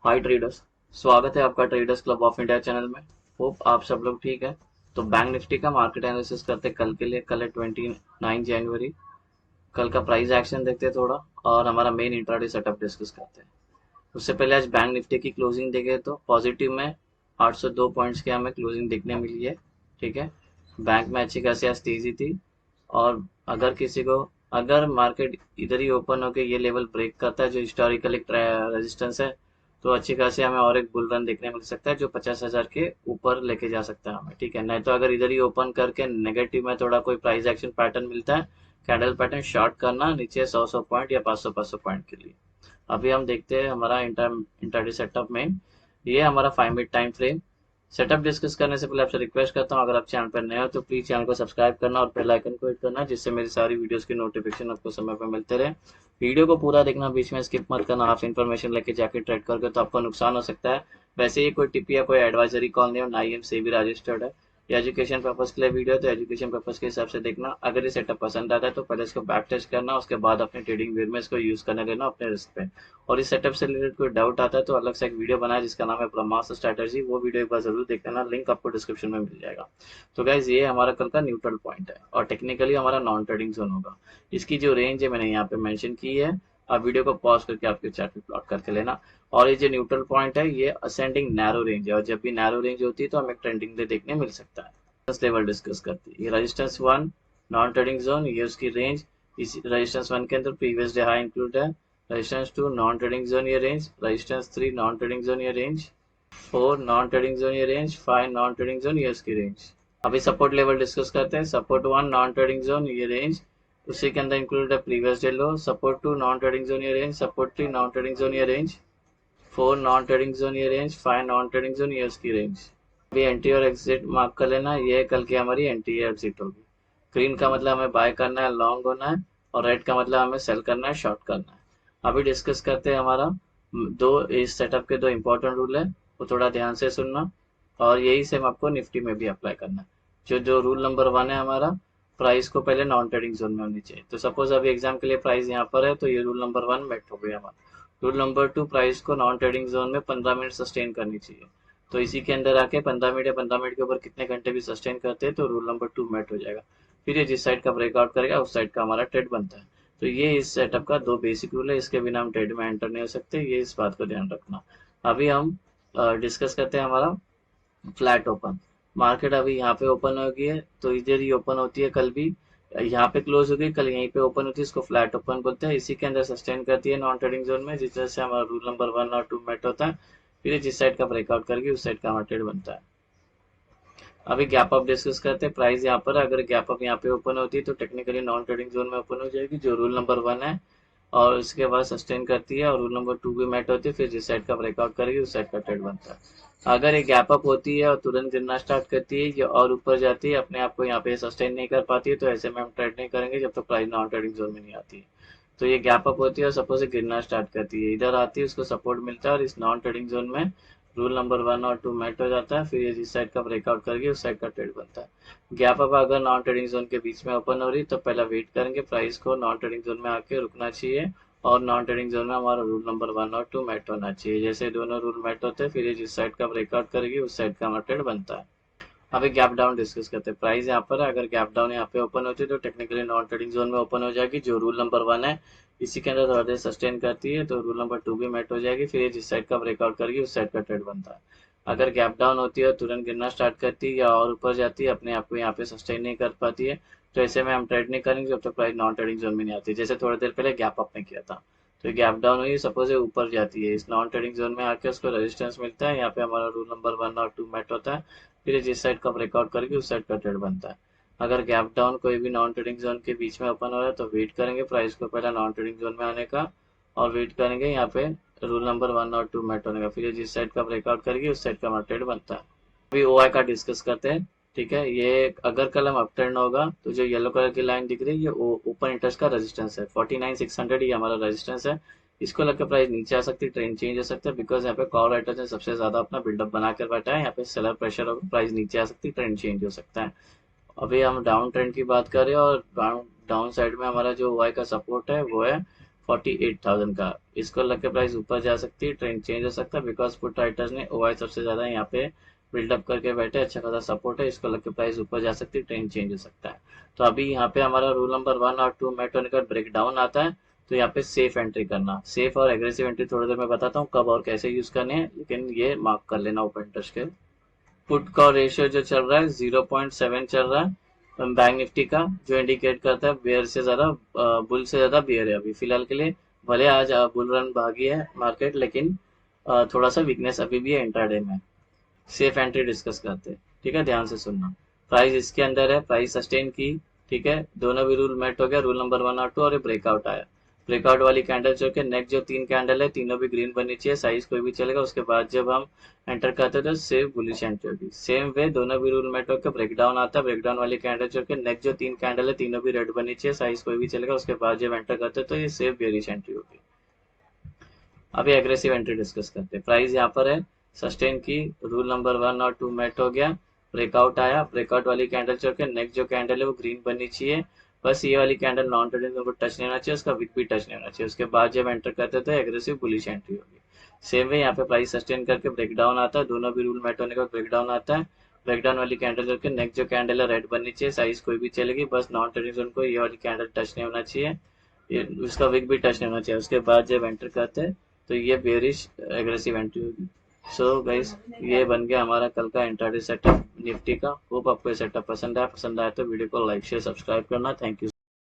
हाय traders. स्वागत है आपका traders club of India channel में। होप आप सब लोग ठीक है। तो बैंक निफ्टी का मार्केट एनालिसिस करते हैं कल के लिए। कल है 29 जनवरी। कल का प्राइस एक्शन देखते हैं थोड़ा, और हमारा मेन इंट्राडे सेटअप डिस्कस करते हैं। उससे पहले आज बैंक निफ्टी की क्लोजिंग देखें तो पॉजिटिव में 802 पॉइंट्स की हमें क्लोजिंग देखने मिली है। ठीक है, बैंक में अच्छी खासी आज तेजी थी। और अगर मार्केट इधर ही ओपन होकर ये लेवल ब्रेक करता है जो हिस्टोरिकल एक रेजिस्टेंस है, तो अच्छी खासी हमें और एक बुल रन देखने मिल सकता है जो 50,000 के ऊपर लेके जा सकता है हमें। ठीक है, नहीं तो अगर इधर ही ओपन करके नेगेटिव में थोड़ा कोई प्राइस एक्शन पैटर्न मिलता है, कैंडल पैटर्न शॉर्ट करना नीचे 100 पॉइंट या 500 पॉइंट के लिए। अभी हम देखते हैं हमारा इंटरडे सेटअप में। ये हमारा 5 minute time frame setup discuss करने से पहले आपसे रिक्वेस्ट करता हूँ, अगर आप चैनल पर नए हो तो प्लीज चैनल को सब्सक्राइब करना और बेल आइकन को हिट करना, जिससे मेरी सारी वीडियोस की नोटिफिकेशन आपको समय पर मिलते रहे। वीडियो को पूरा देखना, बीच में स्किप मत करना। आप इन्फॉर्मेशन लेके जाके ट्रेड करके तो आपको नुकसान हो सकता है। वैसे ये कोई टिप या कोई एडवाइजरी कॉल नहीं हो, ना ही हम सेबी रजिस्टर्ड है। ये एजुकेशन पर्पज के लिए वीडियो है, तो एजुकेशन पर्पज के हिसाब से देखना। अगर ये सेटअप पसंद आता है तो पहले इसको बैक टेस्ट करना, उसके बाद अपने ट्रेडिंग व्यू में इसको यूज करने देना अपने रिस्क पे। और इस सेटअप से रिलेटेड कोई डाउट आता है तो अलग से एक वीडियो बनाया जिसका नाम है ब्रह्मास्त्र स्ट्रैटेजी, वो वीडियो एक बार जरूर देख लेना, लिंक आपको डिस्क्रिप्शन में मिल जाएगा। तो गाइज ये हमारा कल का न्यूट्रल पॉइंट है और टेक्निकली हमारा नॉन ट्रेडिंग जोन होगा। इसकी जो रेंज है मैंने यहाँ पे मेंशन की है। आप वीडियो को पॉज करके आपके चार्ट पे प्लॉट करके लेना। और ये जो न्यूट्रल पॉइंट है ये असेंडिंग नैरो रेंज है, और जब भी नैरो रेंज होती है तो हमें ट्रेंडिंग डे देखने मिल सकता है। लेवल डिस्कस करते हैं। ये रेजिस्टेंस 1 नॉन ट्रेडिंग जोन, ये उसकी रेंज। इस रेजिस्टेंस 1 के अंदर प्रीवियस डे हाई इंक्लूड है। रेजिस्टेंस 2 नॉन ट्रेडिंग जोन ये range. Resistance 3 non trading zone ये रेंज। 4 नॉन ट्रेडिंग जोन ये रेंज। 5 नॉन ट्रेडिंग जोन ये उसकी रेंज। अभी सपोर्ट लेवल डिस्कस करते हैं। सपोर्ट 1 नॉन ट्रेडिंग जोन ये रेंज, उसी के अंदर इंक्लूड है previous day low. Support 2 non trading zone ये range. Support 3 non trading zone ये रेंज। 4 नॉन ट्रेडिंग जोन ये रेंज। 5 नॉन ट्रेडिंग जोन ये उसकी रेंज। अभी एंट्री और एग्जिट मार्क कर लेना, ये कल की हमारी एंट्री या एग्जिट होगी। ग्रीन का मतलब हमें बाय करना है, लॉन्ग होना है। और रेड का मतलब हमें सेल करना है, शॉर्ट करना है। अभी डिस्कस करते हैं हमारा दो इस सेटअप के दो इंपॉर्टेंट रूल है, वो थोड़ा ध्यान से सुनना। और यही सेम आपको निफ्टी में भी अप्लाई करना है। जो जो रूल नंबर 1 है हमारा, प्राइस को पहले नॉन ट्रेडिंग जोन में होनी चाहिए। तो सपोज अभी एग्जाम के लिए प्राइस यहाँ पर है, तो ये रूल नंबर 1 मेट हो गया हमारा। रूल नंबर 2, प्राइस को नॉन ट्रेडिंग जोन में 15 मिनट सस्टेन करनी चाहिए। तो इसी के अंदर आके 15 मिनट या 15 मिनट के ऊपर कितने घंटे भी सस्टेन करते हैं तो रूल नंबर 2 मेट हो जाएगा। फिर ये जिस साइड का ब्रेकआउट करेगा उस साइड का हमारा ट्रेड बनता है। तो ये इस सेटअप का दो बेसिक रूल है, इसके बिना हम ट्रेड में एंटर नहीं हो सकते, ये इस बात को ध्यान रखना। अभी हम डिस्कस करते हैं हमारा फ्लैट ओपन। मार्केट अभी यहाँ पे ओपन हो गई है, तो इधर ही ओपन होती है कल भी। यहाँ पे क्लोज हो गई, कल यहीं पे ओपन होती है, इसको फ्लैट ओपन बोलते हैं। इसी के अंदर सस्टेन करती है नॉन ट्रेडिंग जोन में, जिस तरह से हमारा रूल नंबर 1 और 2 मेट होता है। फिर जिस साइड का ब्रेकआउट करेगी उस साइड का हमारा ट्रेड बनता है। अभी गैप अप डिस्कस करते हैं। प्राइस यहाँ पर अगर गैप अप यहाँ पे ओपन होती है तो टेक्निकली नॉन ट्रेडिंग जोन में ओपन हो जाएगी, जो रूल नंबर 1 है। और उसके बाद सस्टेन करती है और रूल नंबर 2 भी मेट होती है, फिर जिस साइड का ब्रेकआउट करेगी उस साइड का ट्रेड बनता है। अगर ये गैप अप होती है और तुरंत गिरना स्टार्ट करती है या और ऊपर जाती है, अपने आप को यहाँ पे सस्टेन नहीं कर पाती है, तो ऐसे में हम ट्रेड नहीं करेंगे जब तक प्राइस नॉन ट्रेडिंग जोन में नहीं आती है। तो ये गैप अप होती है और सपोज गिरना स्टार्ट करती है, इधर आती है, उसको सपोर्ट मिलता है, और इस नॉन ट्रेडिंग जोन में रूल नंबर 1 और 2 मेट हो जाता है। फिर ये जिस साइड का ब्रेकआउट करेगी उस साइड का ट्रेड बनता है। गैप अप अगर नॉन ट्रेडिंग जोन के बीच में ओपन हो रही तो पहला वेट करेंगे, प्राइस को नॉन ट्रेडिंग जोन में आके रुकना चाहिए। और नॉन ट्रेडिंग जोन में हमारा रूल नंबर 1 और 2 मेट होना चाहिए। जैसे दोनों रूल मेट होते हैं, फिर ये जिस साइड का ब्रेकआउट करेगी उस साइड का हमारा ट्रेड बनता है। अभी गैप डाउन डिस्कस करते हैं। प्राइस यहाँ पर है, अगर गैप डाउन यहाँ पे ओपन होती है तो टेक्निकली नॉन ट्रेडिंग जोन में ओपन हो जाएगी, जो रूल नंबर 1 है। इसी के अंदर थोड़ा देर सस्टेन करती है तो रूल नंबर 2 भी मेट हो जाएगी, फिर ये जिस साइड का ब्रेकआउट करेगी उस साइड का ट्रेड बनता है। अगर गैप डाउन होती है तुरंत गिरना स्टार्ट करती है या और ऊपर जाती है, अपने आप को यहाँ पे सस्टेन नहीं कर पाती है, तो ऐसे में हम ट्रेड नहीं करेंगे जब तक प्राइस नॉन ट्रेडिंग जोन में नहीं आती। जैसे थोड़ी देर पहले गैप अप में किया था, तो गैप डाउन हुई, सपोज ये ऊपर जाती है, इस नॉन ट्रेडिंग जोन में आके उसको रेजिस्टेंस मिलता है, यहाँ पे हमारा रूल नंबर 1 और 2 मेट होता है, फिर जिस साइड का ब्रेकआउट करेगी उस साइड का ट्रेड बनता है। अगर गैप डाउन कोई भी नॉन ट्रेडिंग जोन के बीच में ओपन हो रहा है तो वेट करेंगे प्राइस को पहले नॉन ट्रेडिंग जोन में आने का, और वेट करेंगे यहाँ पे रूल नंबर 1 और 2 मेट होने का, फिर ये जिस साइड का ब्रेकआउट करेगी उस साइड का हमारा ट्रेड बनता है। अभी ओआई का डिस्कस करते हैं। ठीक है, ये अगर कल हम अपटर्न होगा तो जो येलो कलर की लाइन दिख रही है ये ओपन इंटरेस्ट का रेजिस्टेंस है, 49,600 ये हमारा रेजिस्टेंस है। इसको लगकर प्राइस नीचे आ सकती है, ट्रेंड चेंज हो सकता है, बिकॉज यहाँ पे कॉल राइटर्स ने सबसे ज्यादा अपना बिल्डअप बना कर बैठा है। यहाँ पे सेलर प्रेशर होगा, प्राइस नीचे आ सकती है, ट्रेंड चेंज हो सकता है। अभी हम डाउन ट्रेंड की बात करें, और डाउन साइड में हमारा जो वाई का सपोर्ट है वो है 48,000 का। इसको लग के प्राइस ऊपर जा सकती है, ट्रेंड चेंज हो सकता है, बिकॉज पुट राइटर्स ने ओआई सबसे ज्यादा यहाँ पे बिल्डअप करके बैठे, अच्छा खासा सपोर्ट है, इसको लग के प्राइस ऊपर जा सकती है, ट्रेंड चेंज हो सकता है। तो अभी यहाँ पे हमारा रूल नंबर 1 और 2 मेट होने का ब्रेक डाउन आता है, तो यहाँ पे सेफ एंट्री करना। सेफ और एग्रेसिव एंट्री थोड़ी देर में बताता हूँ कब और कैसे यूज करने हैं, लेकिन ये मार्क कर लेना ओपन इंटरेस्ट के। पुट का रेशियो जो चल रहा है 0.7 चल रहा है बैंक निफ्टी का, जो इंडिकेट करता है बेयर से ज्यादा, बुल से ज्यादा बेयर है अभी फिलहाल के लिए। भले आज बुल रन भागी है मार्केट, लेकिन थोड़ा सा वीकनेस अभी भी है इंट्राडे में। सेफ एंट्री डिस्कस करते हैं, ठीक है, ध्यान से सुनना। प्राइस इसके अंदर है, प्राइस सस्टेन की, ठीक है, दोनों भी रूल मेट हो गया, रूल नंबर 1 और 2, और ये ब्रेकआउट आया। ब्रेकआउट वाली कैंडल जो कि नेक्स्ट जो 3 कैंडल है तीनों भी ग्रीन बननी चाहिए, साइज कोई भी चलेगा। उसके बाद जब हम एंटर करते हैं तो सेफ बुलिश एंट्री होगी। सेम वे दोनों भी रूल मेट होकर ब्रेकडाउन आता है, ब्रेकडाउन वाली कैंडल जो कि नेक्स्ट जो 3 कैंडल है तीनों भी रेड बननी चाहिए, साइज कोई भी चलेगा। उसके बाद जब एंटर करते हैं तो ये सेफ बेरिश एंट्री होगी। अभी एग्रेसिव एंट्री डिस्कस करते हैं। प्राइस यहाँ पर है सस्टेन की, रूल नंबर 1 और 2 मेट हो गया, ब्रेकआउट आया, ब्रेकआउट वाली कैंडल चल के नेक्स्ट जो कैंडल है वो ग्रीन बननी चाहिए। बस ये वाली कैंडल नॉन ट्रेडिंग को टच नहीं होना चाहिए, उसका विक भी टच नहीं होना चाहिए। उसके बाद जब एंटर करते हैं तो एग्रेसिव बुलिश एंट्री होगी। सेम वे यहाँ पे प्राइस सस्टेन करके ब्रेकडाउन आता है, दोनों भी रूल मेट होने का ब्रेकडाउन आता है। ब्रेकडाउन वाली कैंडल करके नेक्स्ट जो कैंडल है रेड बननी चाहिए, साइज कोई भी चलेगी, बस नॉन ट्रेडिंग जोन को ये वाली कैंडल टच नहीं होना चाहिए, ये उसका विक भी टच नहीं होना चाहिए। उसके बाद जब एंटर करते हैं तो ये बेरिश एग्रेसिव एंट्री होगी। सो गाइस, ये बन गया हमारा कल का इंट्राडे सेटअप निफ्टी का। होप आपको ये सेटअप पसंद आया तो वीडियो को लाइक शेयर सब्सक्राइब करना। Thank you.